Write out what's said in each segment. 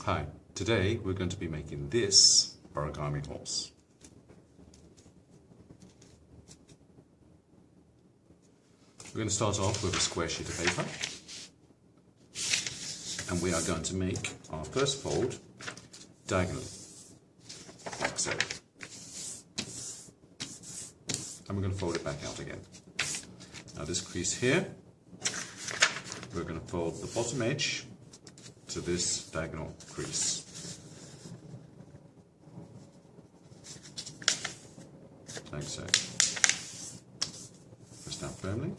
Hi, today we're going to be making this origami horse. We're going to start off with a square sheet of paper, and we are going to make our first fold diagonally, like so. And we're going to fold it back out again. Now this crease here, we're going to fold the bottom edge to this diagonal crease. Like so. Press down firmly.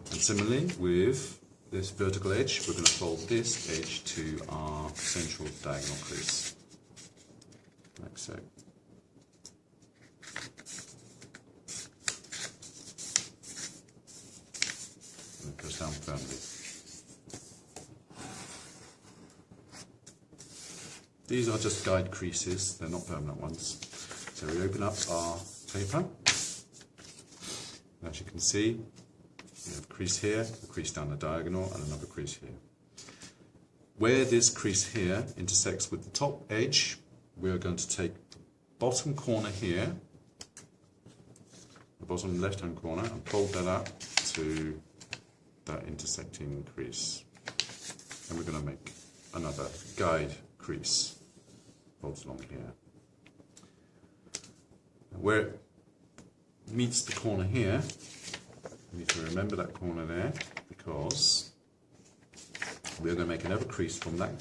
And similarly with this vertical edge, we're going to fold this edge to our central diagonal crease. Like so. And press down firmly. These are just guide creases, they're not permanent ones. So we open up our paper. As you can see, we have a crease here, a crease down the diagonal, and another crease here. Where this crease here intersects with the top edge, we are going to take the bottom corner here, the bottom left-hand corner, and fold that up to that intersecting crease. And we're going to make another guide crease. Folds along here. Where it meets the corner here, you need to remember that corner there, because we're going to make another crease from that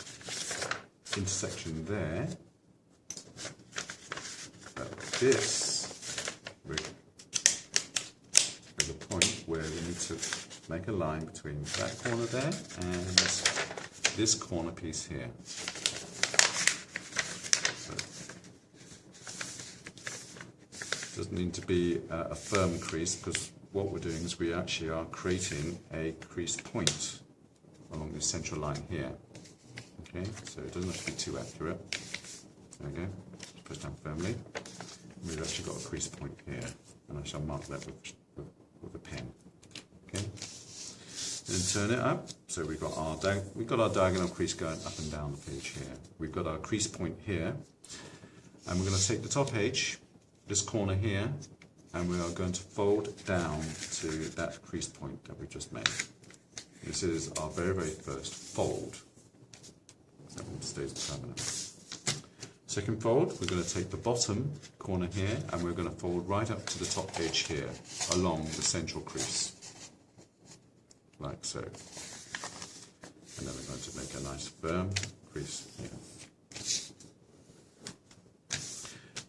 intersection there. But this is a point where we need to make a line between that corner there and this corner piece here. Doesn't need to be a firm crease, because what we're doing is we actually are creating a crease point along this central line here. Okay, so it doesn't have to be too accurate. There we go. Just press down firmly. We've actually got a crease point here, and I shall mark that with a pen. Okay. Then turn it up. So we've got our diagonal crease going up and down the page here. We've got our crease point here, and we're going to take the top edge, this corner here, and we are going to fold down to that crease point that we just made. This is our very, very first fold. That one stays permanent. Second fold, we're going to take the bottom corner here, and we're going to fold right up to the top edge here, along the central crease. Like so. And then we're going to make a nice firm crease here.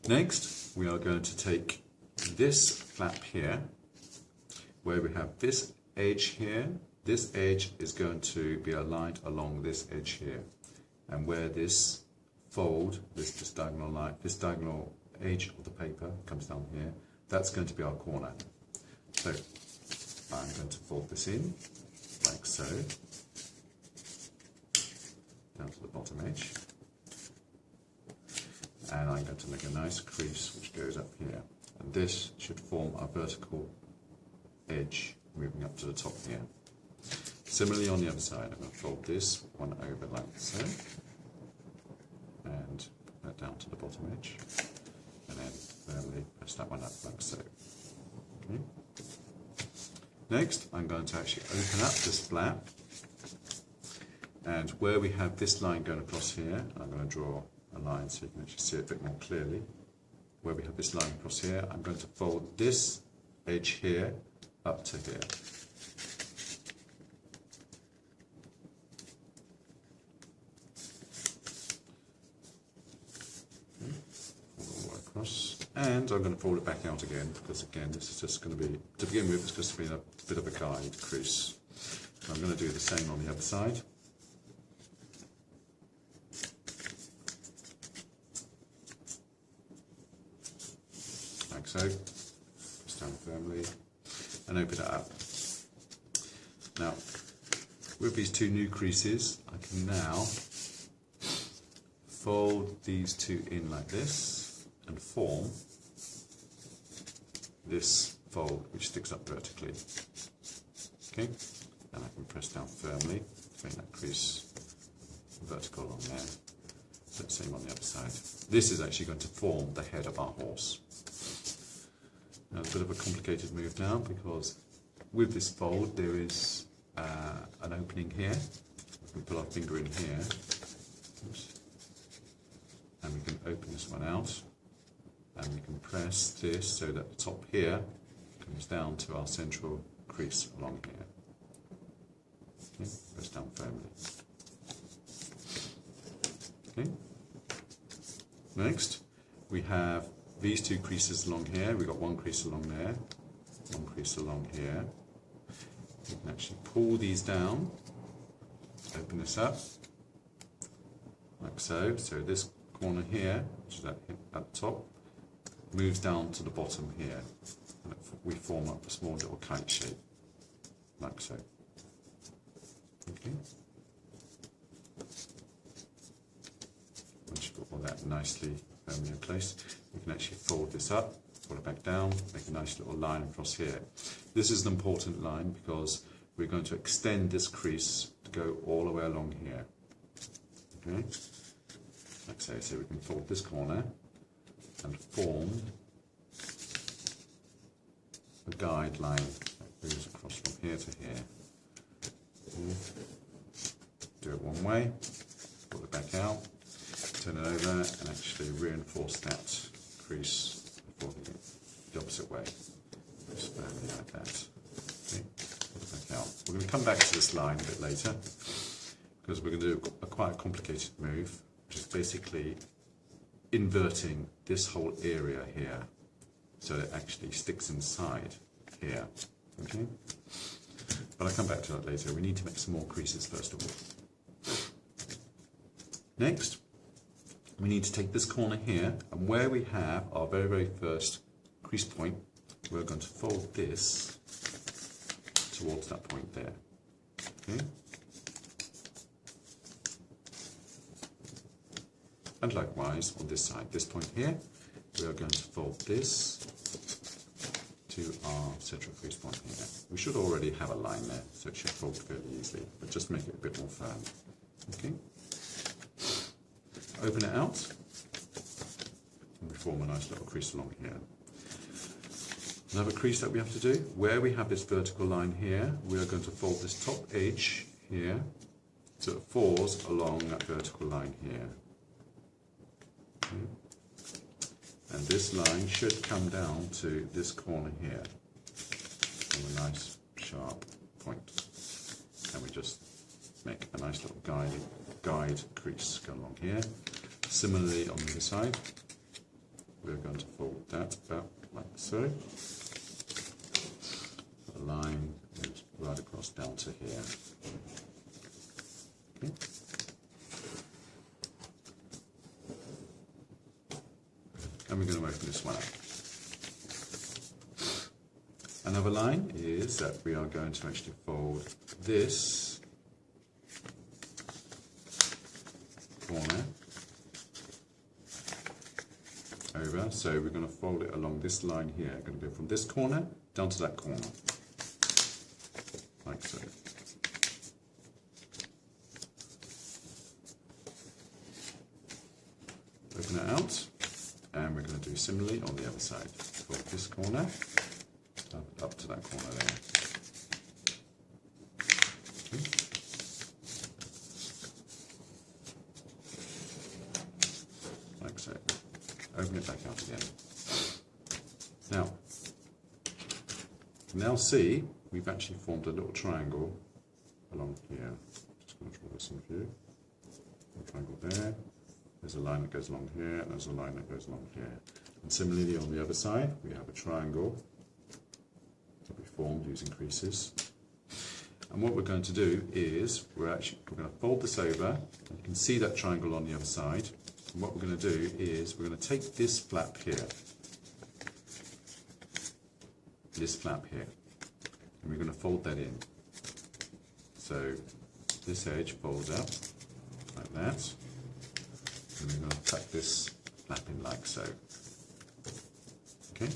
Next, we are going to take this flap here, where we have this edge here. This edge is going to be aligned along this edge here, and where this fold, this diagonal line, this diagonal edge of the paper comes down here, that's going to be our corner. So I'm going to fold this in like so, down to the bottom edge. And I'm going to make a nice crease which goes up here. And this should form a vertical edge moving up to the top here. Similarly on the other side, I'm going to fold this one over like so. And put that down to the bottom edge. And then firmly press that one up like so. Okay. Next, I'm going to actually open up this flap. And where we have this line going across here, I'm going to draw a line so you can actually see it a bit more clearly. Where we have this line across here, I'm going to fold this edge here up to here. Okay. Fold all the way across. And I'm going to fold it back out again, because again this is just going to be, to begin with, it's just been a bit of a guide crease. So I'm going to do the same on the other side. Like so, press down firmly and open it up. Now, with these two new creases, I can now fold these two in like this and form this fold which sticks up vertically. Okay, and I can press down firmly to make that crease vertical along there. So same on the other side. This is actually going to form the head of our horse. Now, it's a bit of a complicated move now because with this fold there is an opening here. We can put our finger in here. Oops. And we can open this one out. And we can press this so that the top here comes down to our central crease along here. Okay, press down firmly. Okay. Next, we have these two creases along here. We've got one crease along there, one crease along here. You can actually pull these down, open this up, like so. So this corner here, which is at the top, moves down to the bottom here. And we form up a small little kite shape, like so. Okay. Once you've got all that nicely firmly in place, you can actually fold this up, fold it back down, make a nice little line across here. This is an important line because we're going to extend this crease to go all the way along here. Okay, like so. So we can fold this corner and form a guide line that goes across from here to here. Do it one way, pull it back out, turn it over, and actually reinforce that crease before the opposite way. Just firmly like that. Okay, pull it back out. We're going to come back to this line a bit later because we're going to do a quite complicated move, which is basically inverting this whole area here so it actually sticks inside here. Okay, but I'll come back to that later. We need to make some more creases first of all. Next, we need to take this corner here, and where we have our very first crease point, we're going to fold this towards that point there. Okay? And likewise on this side, this point here, we are going to fold this to our central crease point here. We should already have a line there, so it should fold fairly easily, but just make it a bit more firm. Okay? Open it out, and we form a nice little crease along here. Another crease that we have to do, where we have this vertical line here, we are going to fold this top edge here so it falls along that vertical line here. Okay. And this line should come down to this corner here on a nice sharp point. And we just make a nice little guide crease go along here. Similarly on the other side, we're going to fold that about like so. The line goes right across down to here. Okay. And we're going to open this one up. Another line is that we are going to actually fold this corner over. So we're going to fold it along this line here. We're going to go from this corner down to that corner, like so. Open it out. And we're going to do similarly on the other side. Fold this corner up to that corner there. Okay. Like so. Open it back out again. Now see, we've actually formed a little triangle along here. Just going to draw this in view. A triangle there. There's a line that goes along here, and there's a line that goes along here. And similarly on the other side, we have a triangle that we formed using creases. And what we're going to do is, we're going to fold this over, and you can see that triangle on the other side. And what we're going to do is, we're going to take this flap here, and we're going to fold that in. So this edge folds up like that. And we're going to tuck this flap in like so. Okay?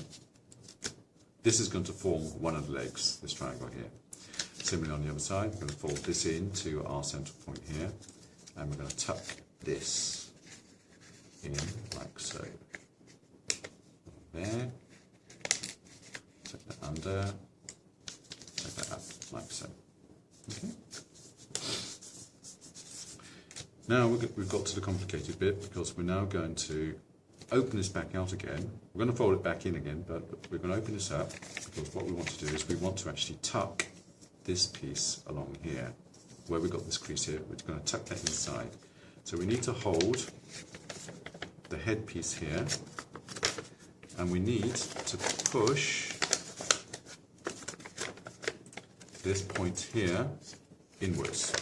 This is going to form one of the legs, this triangle here. Similarly on the other side, we're going to fold this in to our central point here. and we're going to tuck this in like so. There, tuck that under, tuck that up like so. Okay. Now we've got to the complicated bit, because we're now going to open this back out again. We're going to fold it back in again, but we're going to open this up, because what we want to do is we want to actually tuck this piece along here. Where we've got this crease here, we're going to tuck that inside. So we need to hold the head piece here, and we need to push this point here inwards,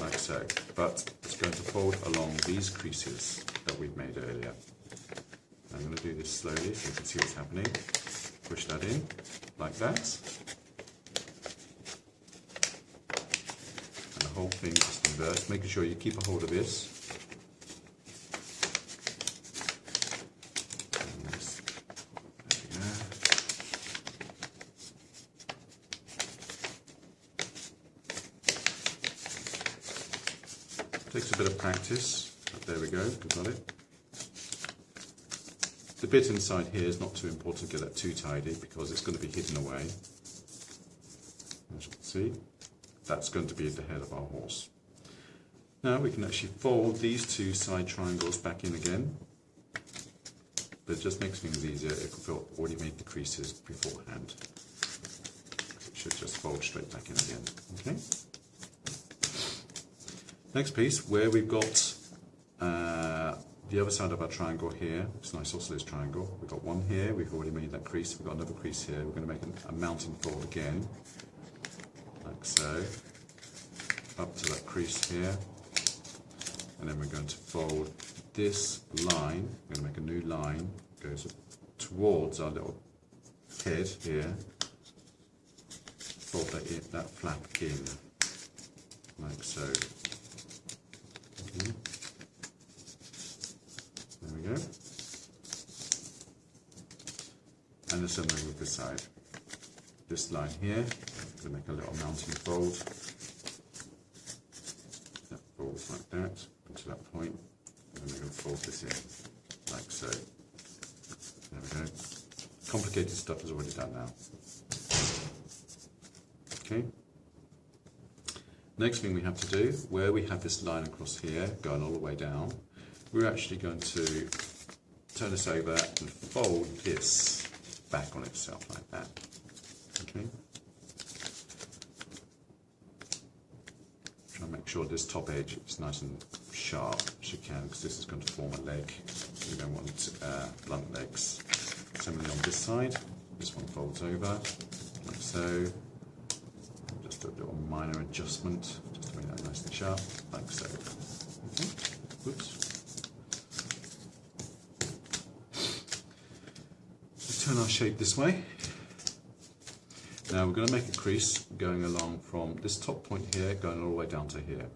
like so. But it's going to fold along these creases that we've made earlier. I'm going to do this slowly so you can see what's happening. Push that in, like that. And the whole thing just inverts, making sure you keep a hold of this. Takes a bit of practice, but there we go, we've got it. The bit inside here is not too important to get that too tidy, because it's going to be hidden away. As you can see, that's going to be the head of our horse. Now we can actually fold these two side triangles back in again, but it just makes things easier if we've already made the creases beforehand. It should just fold straight back in again. Okay. Next piece, where we've got the other side of our triangle here, it's an isosceles triangle. We've got one here, we've already made that crease, we've got another crease here. We're going to make a mounting fold again, like so, up to that crease here. And then we're going to fold this line, we're going to make a new line, goes towards our little head here. Fold that flap in, like so. Okay. There we go. And the same thing with this side. This line here, I'm going to make a little mounting fold. That folds like that, to that point, and then we're going to fold this in, like so. There we go. Complicated stuff is already done now. Okay. Next thing we have to do, where we have this line across here, going all the way down, we're actually going to turn this over and fold this back on itself like that. Okay. Try and make sure this top edge is nice and sharp as you can, because this is going to form a leg. We don't want blunt legs. Similarly on this side, this one folds over like so. Just a little minor adjustment, just to make that nice and sharp, like so. Okay. Oops. Turn our shape this way. Now we're going to make a crease going along from this top point here, going all the way down to here.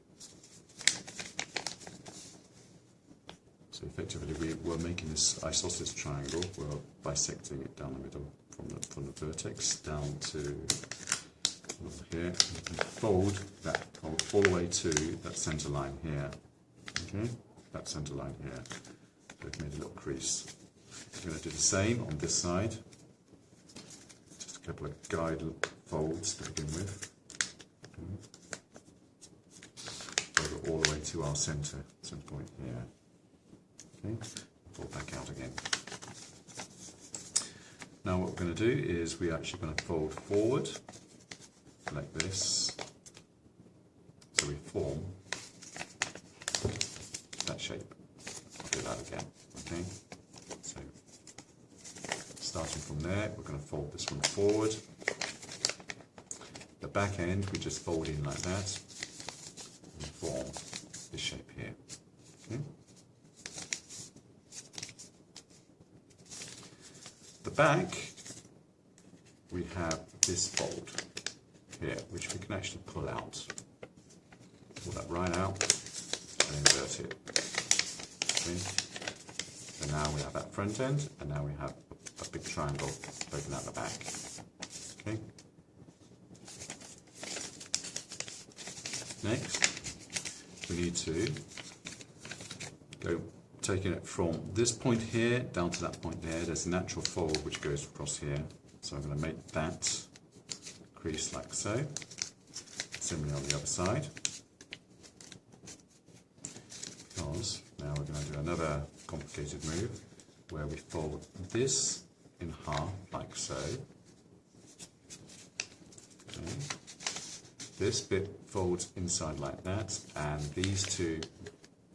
So effectively we're making this isosceles triangle, we're bisecting it down the middle from the vertex down to here, and fold all the way to that centre line here. Okay, that centre line here. So we've made a little crease. We're going to do the same on this side. Just a couple of guide folds to begin with. Fold it all the way to our centre point here. Okay, fold back out again. Now what we're going to do is we're actually going to fold forward like this. So we form that shape. I'll do that again. Okay. So starting from there, we're going to fold this one forward. The back end, we just fold in like that and form this shape here. Okay. The back, we have this fold here, which we can actually pull out. Pull that right out and invert it. Okay. So now we have that front end, and now we have a big triangle open out the back. Okay. Next, we need to go taking it from this point here down to that point there. There's a natural fold which goes across here. So I'm going to make that crease like so. Similarly on the other side. Because now we're going to do another complicated move where we fold this in half like so. Okay. This bit folds inside like that, and these two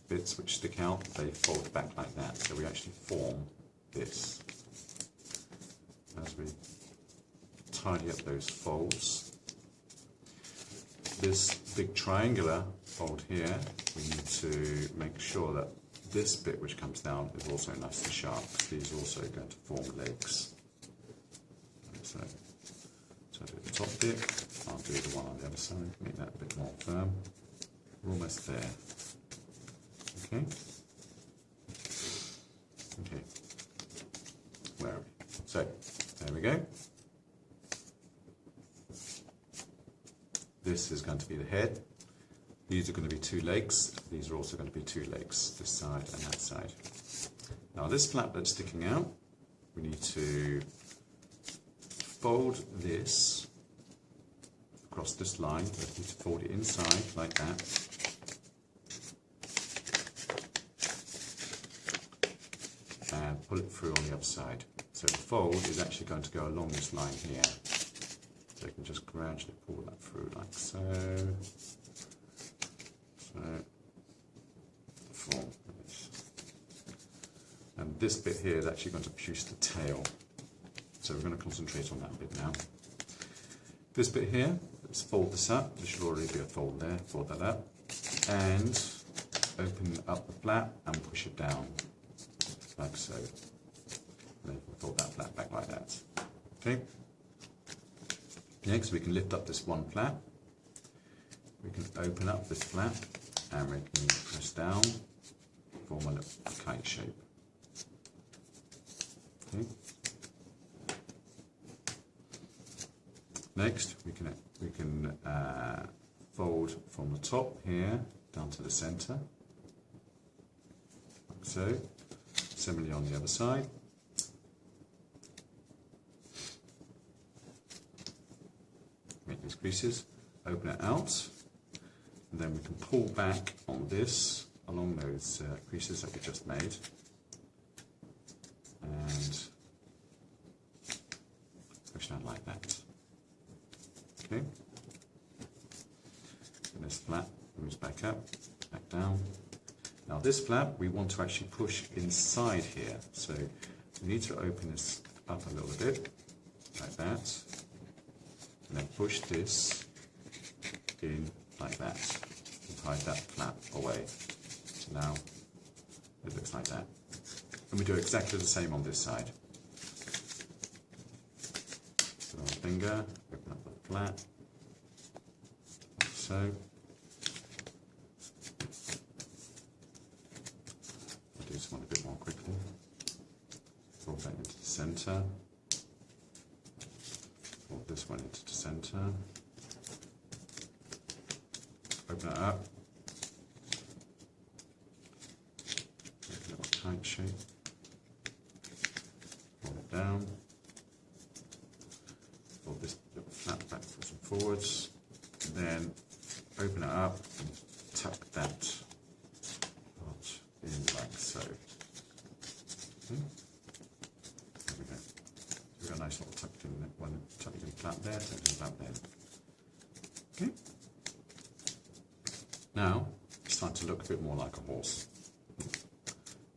bits which stick out, they fold back like that. So we actually form this. As we tidy up those folds, this big triangular fold here, we need to make sure that this bit which comes down is also nice and sharp. These are also going to form legs. So I do the top bit, I'll do the one on the other side, make that a bit more firm. We're almost there. Okay. Okay. Where are we? So, there we go. This is going to be the head. These are going to be two legs. These are also going to be two legs, this side and that side. Now this flap that's sticking out, we need to fold this across this line. We need to fold it inside like that. And pull it through on the other side. So the fold is actually going to go along this line here. So you can just gradually pull that through like so. So, form this. And this bit here is actually going to produce the tail. So we're going to concentrate on that bit now. This bit here, let's fold this up. There should already be a fold there. Fold that up. And open up the flap and push it down. Like so. And then we can fold that flap back like that. Okay. Next we can lift up this one flap. We can open up this flap and we can press down, form a little kite shape. Okay. Next we can fold from the top here down to the center. Like so. Similarly on the other side. Make these creases, open it out, and then we can pull back on this along those creases that we just made, and push down like that. Okay. And this flap moves back up, back down. Now this flap we want to actually push inside here, so we need to open this up a little bit, like that, and then push this in like that, and hide that flap away. So now it looks like that. And we do exactly the same on this side. So our finger, open up the flap, like so. Do this one a bit more quickly. Fold that into the center. Fold this one into the center. Open it up. Make a little kite shape. Fold it down. Fold this little flap backwards and forwards. And then open it up and tuck that in like so. Okay. There we go. So we've got a nice little tucked in one, tucked in flap there, tucked in flap there. Okay. Now it's starting to look a bit more like a horse.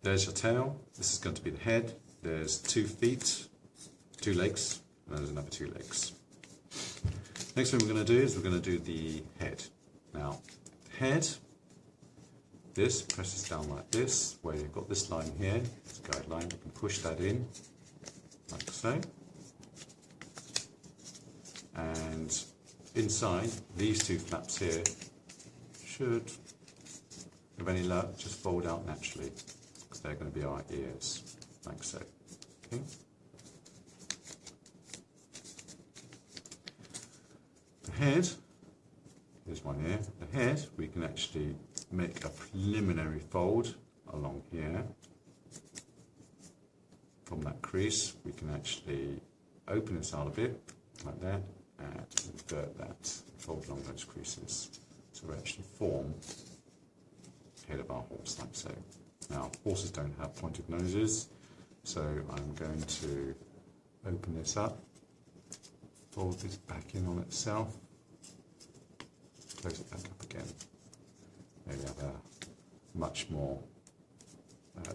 There's your tail. This is going to be the head. There's 2 feet, 2 legs, and there's another 2 legs. Next thing we're going to do is we're going to do the head. Now, the head. This presses down like this, where you've got this line here, this guideline, you can push that in, like so. And inside, these 2 flaps here should, with any luck, just fold out naturally, because they're going to be our ears, like so. Okay. The head, here's one here, the head we can actually make a preliminary fold along here. From that crease, we can actually open this out a bit, like that, and invert that, fold along those creases. So we actually form the head of our horse, like so. Now, horses don't have pointed noses, so I'm going to open this up, fold this back in on itself, close it back up again. There we have a much more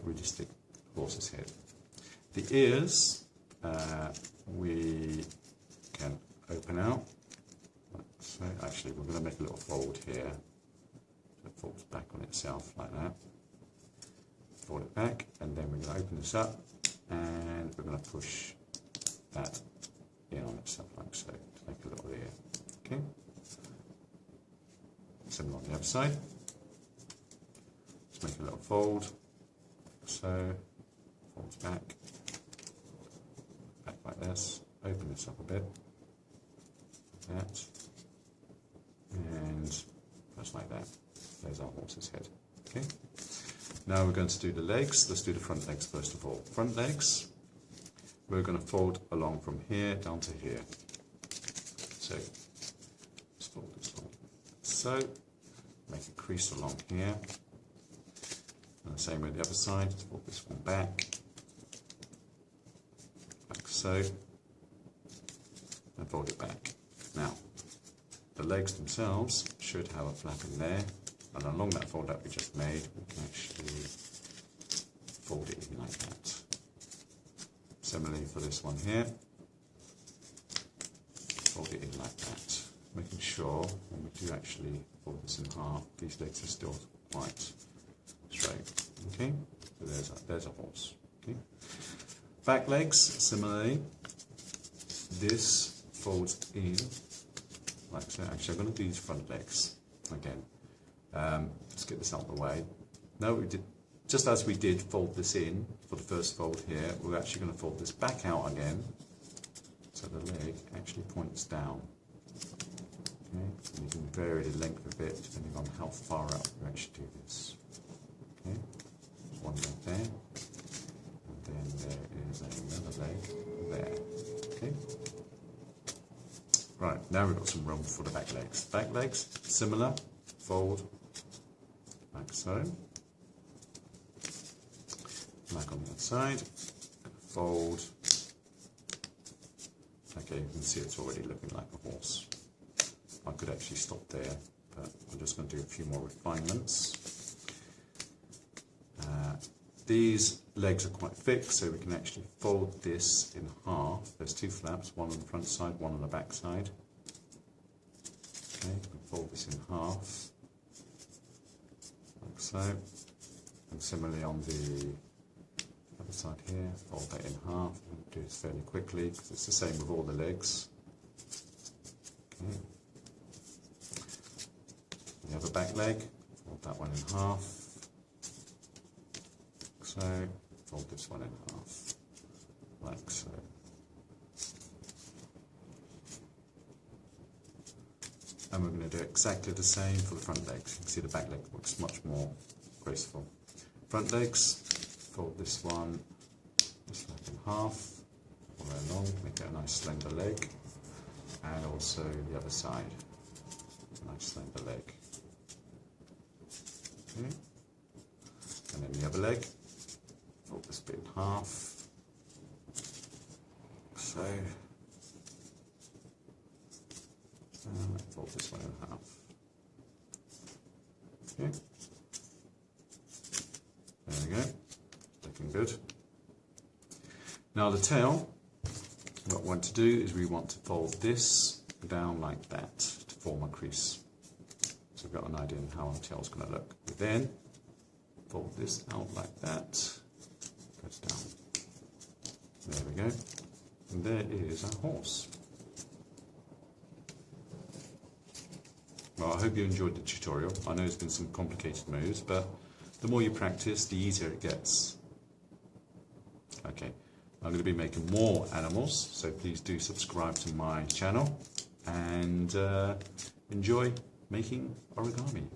realistic horse's head. The ears we can open out. So actually we're going to make a little fold here. So it folds back on itself like that. Fold it back, and then we're going to open this up and we're going to push that in on itself like so to make a little ear. Okay. Similar on the other side. Let's make a little fold. So folds back like this. Open this up a bit. Like that. And just like that. There's our horse's head. Okay. Now we're going to do the legs. Let's do the front legs first of all. Front legs, we're going to fold along from here down to here. So let's fold this along. So make a crease along here. And the same with the other side. Let's fold this one back. Like so. And fold it back. Now, the legs themselves should have a flap in there. And along that fold that we just made, we can actually fold it in like that. Similarly for this one here, fold it in like that. Making sure when we do actually fold this in half, these legs are still quite straight. Okay, so there's a horse. Okay, back legs, similarly, this folds in like so. Actually, I'm going to do these front legs again. Let's get this out of the way. No, we did, just as we did fold this in for the first fold here, we're actually going to fold this back out again, so the leg actually points down. Okay, and you can vary the length of it depending on how far up you actually do this. Okay, one leg there, and then there is another leg there. Okay. Right, now we've got some room for the back legs. Back legs, similar, fold, like so. Back on the other side, fold. Okay, you can see it's already looking like a horse. I could actually stop there, but I'm just going to do a few more refinements. These legs are quite thick, so we can actually fold this in half. There's two flaps, one on the front side, one on the back side. Okay, we can fold this in half, like so. And similarly on the other side here, fold that in half. I'm going to do this fairly quickly because it's the same with all the legs. Okay. The other back leg, fold that one in half. So, fold this one in half, like so. And we're going to do exactly the same for the front legs. You can see the back leg looks much more graceful. Front legs, fold this one, this leg in half, all the way along, make it a nice slender leg. And also the other side, a nice slender leg. Okay. And then the other leg. Fold this bit in half, so, and fold this one in half. Okay, there we go, looking good. Now the tail, what we want to do is we want to fold this down like that to form a crease. So we've got an idea of how our tail's going to look. We then fold this out like that. Goes down. There we go. And there is our horse. Well, I hope you enjoyed the tutorial. I know it's been some complicated moves, but the more you practice, the easier it gets. Okay, I'm going to be making more animals, so please do subscribe to my channel and enjoy making origami.